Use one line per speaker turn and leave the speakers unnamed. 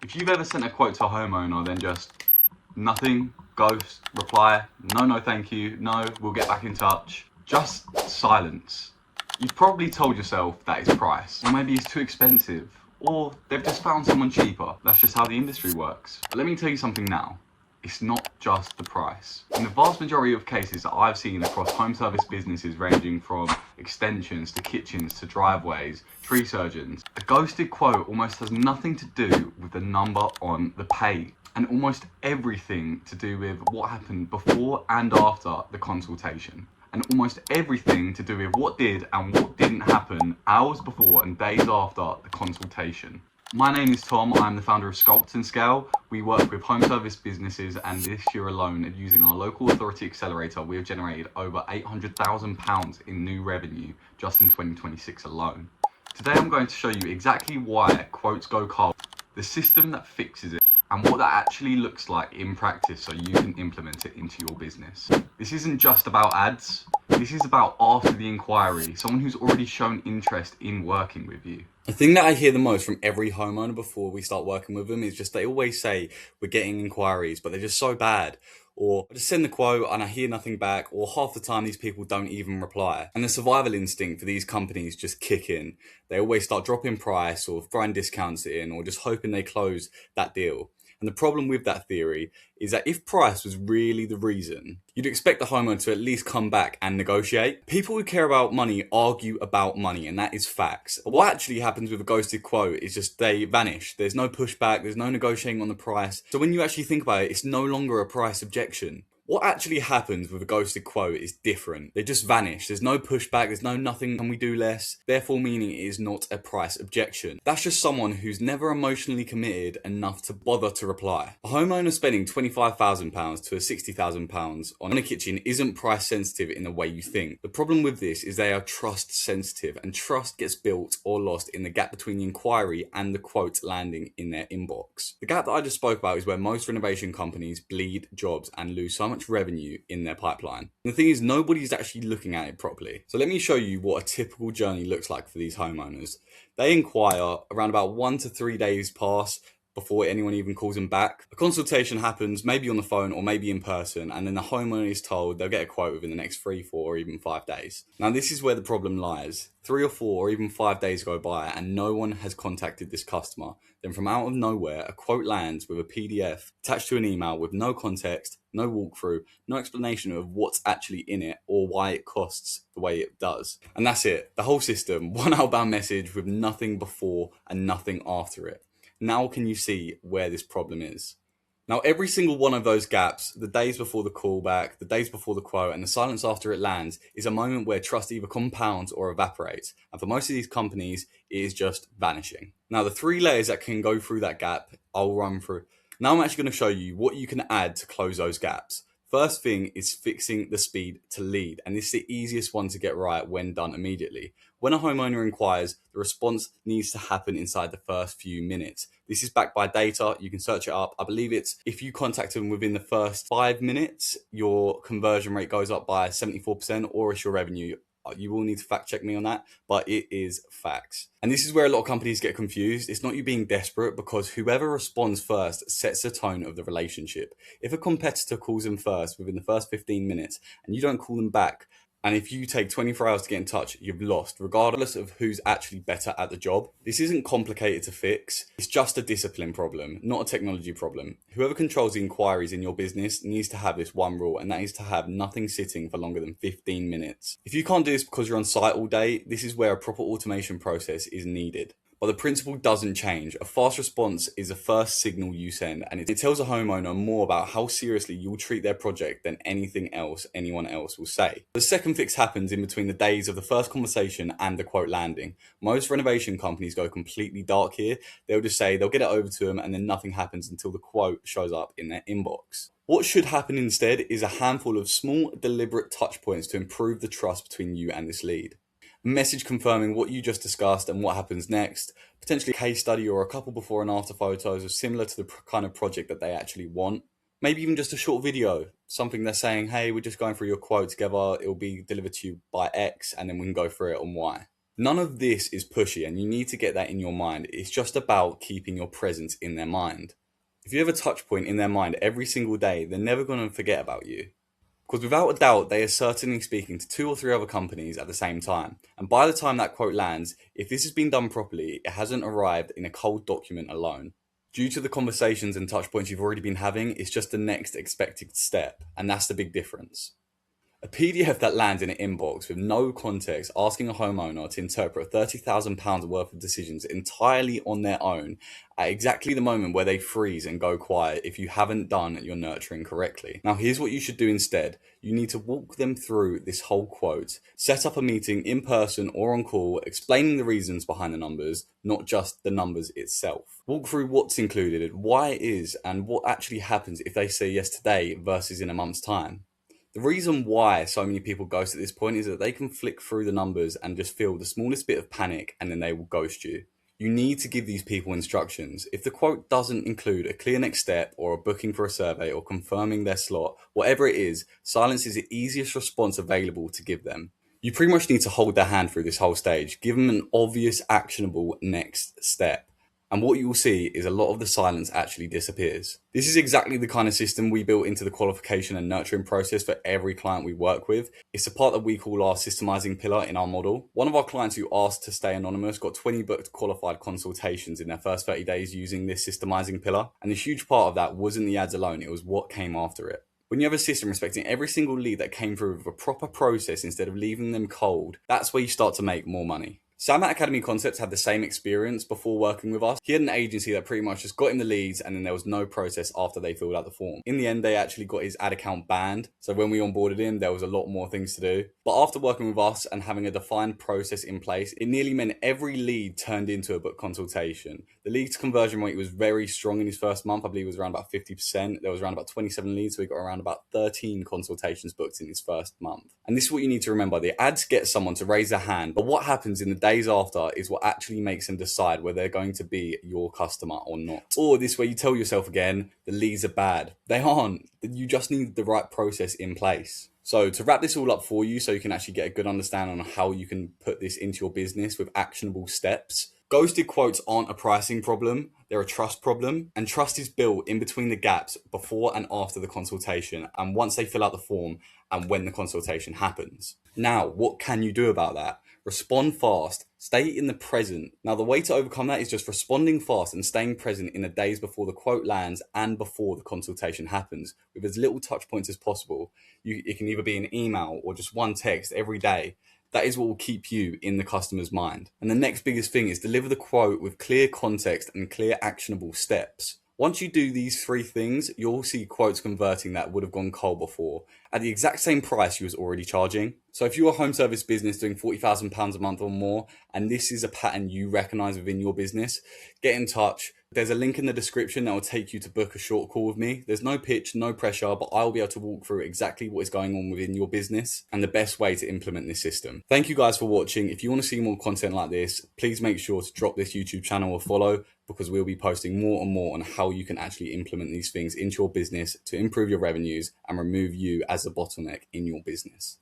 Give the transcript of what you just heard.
If you've ever sent a quote to a homeowner, then just nothing, ghost, reply, no, thank you, no, we'll get back in touch, just silence. You've probably told yourself that it's price, or maybe it's too expensive, or they've just found someone cheaper. That's just how the industry works. But let me tell you something now. It's not just the price. In the vast majority of cases that I've seen across home service businesses ranging from extensions to kitchens to driveways, tree surgeons, a ghosted quote almost has nothing to do with the number on the pay, and almost everything to do with what happened before and after the consultation, and almost everything to do with what did and what didn't happen hours before and days after the consultation. My name is Tom, I'm the founder of Sculpt and Scale. We work with home service businesses, and this year alone, using our local authority accelerator, we have generated over £800,000 in new revenue just in 2026 alone. Today I'm going to show you exactly why quotes go cold, the system that fixes it, and what that actually looks like in practice so you can implement it into your business. This isn't just about ads, this is about after the inquiry, someone who's already shown interest in working with you.
The thing that I hear the most from every homeowner before we start working with them is just they always say we're getting inquiries, but they're just so bad. Or I just send the quote and I hear nothing back, or half the time these people don't even reply. And the survival instinct for these companies just kick in. They always start dropping price or throwing discounts in or just hoping they close that deal. And the problem with that theory is that if price was really the reason, you'd expect the homeowner to at least come back and negotiate. People who care about money argue about money, and that is facts. But what actually happens with a ghosted quote is just they vanish. There's no pushback, there's no negotiating on the price. So when you actually think about it, it's no longer a price objection. What actually happens with a ghosted quote is different. They just vanish. There's no pushback, there's no nothing, can we do less? Therefore meaning it is not a price objection. That's just someone who's never emotionally committed enough to bother to reply. A homeowner spending £25,000 to £60,000 on a kitchen isn't price sensitive in the way you think. The problem with this is they are trust sensitive, and trust gets built or lost in the gap between the inquiry and the quote landing in their inbox. The gap that I just spoke about is where most renovation companies bleed jobs and lose so much revenue in their pipeline. And the thing is, nobody's actually looking at it properly. So let me show you what a typical journey looks like for these homeowners. They inquire, around about 1 to 3 days pass before anyone even calls them back. A consultation happens, maybe on the phone or maybe in person, and then the homeowner is told they'll get a quote within the next 3, 4 or even 5 days. Now this is where the problem lies. 3 or 4 or even 5 days go by and no one has contacted this customer. Then from out of nowhere, a quote lands with a PDF attached to an email with no context, no walkthrough, no explanation of what's actually in it or why it costs the way it does. And that's it. The whole system, one outbound message with nothing before and nothing after it. Now can you see where this problem is? Now every single one of those gaps, the days before the callback, the days before the quote, and the silence after it lands, is a moment where trust either compounds or evaporates. And for most of these companies, it is just vanishing. Now the 3 layers that can go through that gap, I'll run through. Now I'm actually going to show you what you can add to close those gaps. First thing is fixing the speed to lead, and this is the easiest one to get right when done immediately. When a homeowner inquires, the response needs to happen inside the first few minutes. This is backed by data, you can search it up. I believe it's if you contact them within the first 5 minutes, your conversion rate goes up by 74%, or it's your revenue. You will need to fact check me on that, but it is facts. And this is where a lot of companies get confused. It's not you being desperate, because whoever responds first sets the tone of the relationship. If a competitor calls them first within the first 15 minutes and you don't call them back, and if you take 24 hours to get in touch, you've lost, regardless of who's actually better at the job. This isn't complicated to fix. It's just a discipline problem, not a technology problem. Whoever controls the inquiries in your business needs to have this one rule, and that is to have nothing sitting for longer than 15 minutes. If you can't do this because you're on site all day, this is where a proper automation process is needed. But the principle doesn't change. A fast response is the first signal you send, and it tells a homeowner more about how seriously you'll treat their project than anything else anyone else will say. The second fix happens in between the days of the first conversation and the quote landing. Most renovation companies go completely dark here. They'll just say they'll get it over to them and then nothing happens until the quote shows up in their inbox. What should happen instead is a handful of small, deliberate touch points to improve the trust between you and this lead. A message confirming what you just discussed and what happens next, potentially a case study or a couple before and after photos of similar to the kind of project that they actually want. Maybe even just a short video, something they're saying, hey, we're just going through your quote together, it'll be delivered to you by X, and then we can go through it on Y. None of this is pushy, and you need to get that in your mind. It's just about keeping your presence in their mind. If you have a touch point in their mind every single day, they're never going to forget about you. Because without a doubt, they are certainly speaking to 2 or 3 other companies at the same time. And by the time that quote lands, if this has been done properly, it hasn't arrived in a cold document alone. Due to the conversations and touch points you've already been having, it's just the next expected step. And that's the big difference. A PDF that lands in an inbox with no context, asking a homeowner to interpret £30,000 worth of decisions entirely on their own at exactly the moment where they freeze and go quiet if you haven't done your nurturing correctly. Now, here's what you should do instead. You need to walk them through this whole quote, set up a meeting in person or on call, explaining the reasons behind the numbers, not just the numbers itself. Walk through what's included, why it is, and what actually happens if they say yes today versus in a month's time. The reason why so many people ghost at this point is that they can flick through the numbers and just feel the smallest bit of panic and then they will ghost you. You need to give these people instructions. If the quote doesn't include a clear next step or a booking for a survey or confirming their slot, whatever it is, silence is the easiest response available to give them. You pretty much need to hold their hand through this whole stage, give them an obvious, actionable next step. And what you will see is a lot of the silence actually disappears. This is exactly the kind of system we built into the qualification and nurturing process for every client we work with. It's a part that we call our systemizing pillar in our model. One of our clients who asked to stay anonymous got 20 booked qualified consultations in their first 30 days using this systemizing pillar. And a huge part of that wasn't the ads alone, it was what came after it. When you have a system respecting every single lead that came through with a proper process instead of leaving them cold, that's where you start to make more money. Sam at Academy Concepts had the same experience before working with us. He had an agency that pretty much just got him the leads and then there was no process after they filled out the form. In the end, they actually got his ad account banned. So when we onboarded him, there was a lot more things to do. But after working with us and having a defined process in place, it nearly meant every lead turned into a book consultation. The leads conversion rate was very strong in his first month. I believe it was around about 50%. There was around about 27 leads, so he got around about 13 consultations booked in his first month. And this is what you need to remember. The ads get someone to raise their hand, but what happens in the days after is what actually makes them decide whether they're going to be your customer or not. Or this way you tell yourself again, the leads are bad. They aren't. You just need the right process in place. So to wrap this all up for you so you can actually get a good understanding on how you can put this into your business with actionable steps. Ghosted quotes aren't a pricing problem, they're a trust problem, and trust is built in between the gaps before and after the consultation and once they fill out the form and when the consultation happens. Now, what can you do about that? Respond fast, stay in the present. Now, the way to overcome that is just responding fast and staying present in the days before the quote lands and before the consultation happens with as little touch points as possible. It can either be an email or just one text every day. That is what will keep you in the customer's mind. And the next biggest thing is deliver the quote with clear context and clear actionable steps. Once you do these 3 things, you'll see quotes converting that would have gone cold before at the exact same price you was already charging. So if you're a home service business doing £40,000 a month or more, and this is a pattern you recognize within your business, get in touch. There's a link in the description that will take you to book a short call with me. There's no pitch, no pressure, but I'll be able to walk through exactly what is going on within your business and the best way to implement this system. Thank you guys for watching. If you want to see more content like this, please make sure to drop this YouTube channel a follow because we'll be posting more and more on how you can actually implement these things into your business to improve your revenues and remove you as a bottleneck in your business.